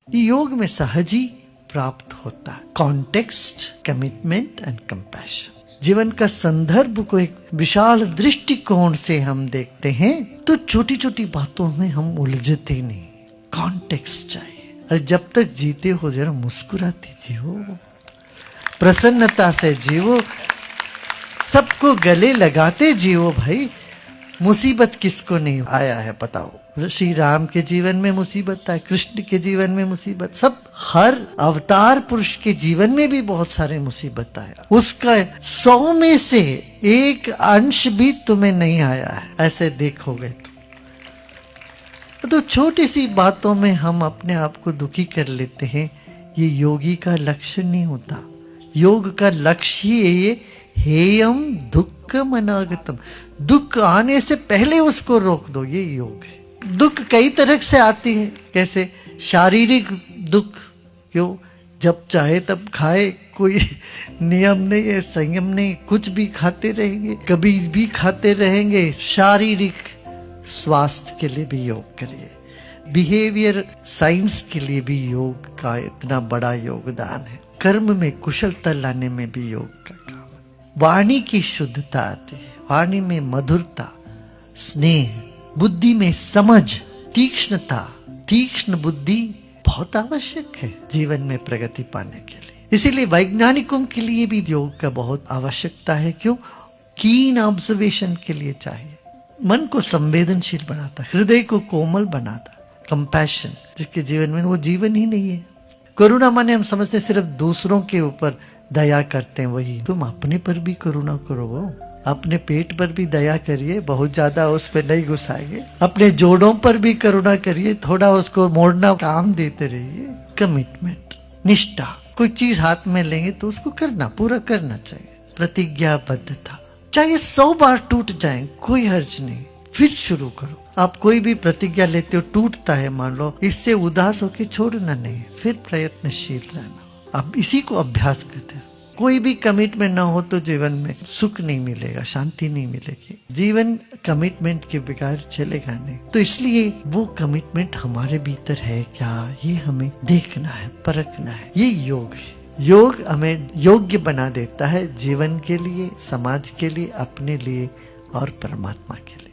ये योग में सहज ही प्राप्त होता है। Context, commitment and compassion. जीवन का संदर्भ को एक विशाल दृष्टिकोण से हम देखते हैं तो छोटी छोटी बातों में हम उलझते नहीं। कॉन्टेक्स्ट चाहिए। और जब तक जीते हो जरा मुस्कुराते जियो, प्रसन्नता से जियो, सबको गले लगाते जियो। भाई मुसीबत किसको नहीं आया है बताओ? श्री राम के जीवन में मुसीबत है, कृष्ण के जीवन में मुसीबत, सब हर अवतार पुरुष के जीवन में भी बहुत सारे मुसीबत आया। उसका 100 में से 1 अंश भी तुम्हें नहीं आया है, ऐसे देखोगे तो छोटी सी बातों में हम अपने आप को दुखी कर लेते हैं। ये योगी का लक्ष्य नहीं होता। योग का लक्ष्य ही ये हेयम दुक्खम अनागतम, दुख आने से पहले उसको रोक दो, ये योग है। दुख कई तरह से आती है। कैसे? शारीरिक दुख, क्यों? जब चाहे तब खाए, कोई नियम नहीं है, संयम नहीं, कुछ भी खाते रहेंगे, कभी भी खाते रहेंगे। शारीरिक स्वास्थ्य के लिए भी योग करिए। बिहेवियर साइंस के लिए भी योग का इतना बड़ा योगदान है। कर्म में कुशलता लाने में भी योग का काम है। वाणी की शुद्धता आती है, वाणी में मधुरता, स्नेह, बुद्धि में समझ, तीक्ष्णता। तीक्ष्ण बुद्धि बहुत आवश्यक है जीवन में प्रगति पाने के लिए। इसीलिए वैज्ञानिकों के लिए भी योग का बहुत आवश्यकता है। क्यों? कीन ऑब्जर्वेशन के लिए चाहिए। मन को संवेदनशील बनाता, हृदय को कोमल बनाता। कंपैशन, जिसके जीवन में वो जीवन ही नहीं है। करुणा माने हम समझते सिर्फ दूसरों के ऊपर दया करते हैं, वही। तुम अपने पर भी करुणा करो, अपने पेट पर भी दया करिए, बहुत ज्यादा उस पर नहीं घुसाएंगे। अपने जोड़ों पर भी करुणा करिए, थोड़ा उसको मोड़ना काम देते रहिए। कमिटमेंट, निष्ठा। कोई चीज हाथ में लेंगे तो उसको करना, पूरा करना चाहिए। प्रतिज्ञाबद्धता, चाहे 100 बार टूट जाए कोई हर्ज नहीं, फिर शुरू करो। आप कोई भी प्रतिज्ञा लेते हो, टूटता है मान लो, इससे उदास होकर छोड़ना नहीं, फिर प्रयत्नशील रहना। अब इसी को अभ्यास करते हैं। कोई भी कमिटमेंट ना हो तो जीवन में सुख नहीं मिलेगा, शांति नहीं मिलेगी। जीवन कमिटमेंट के बगैर चलेगा नहीं। तो इसलिए वो कमिटमेंट हमारे भीतर है क्या, ये हमें देखना है, परखना है। ये योग है। योग हमें योग्य बना देता है जीवन के लिए, समाज के लिए, अपने लिए और परमात्मा के लिए।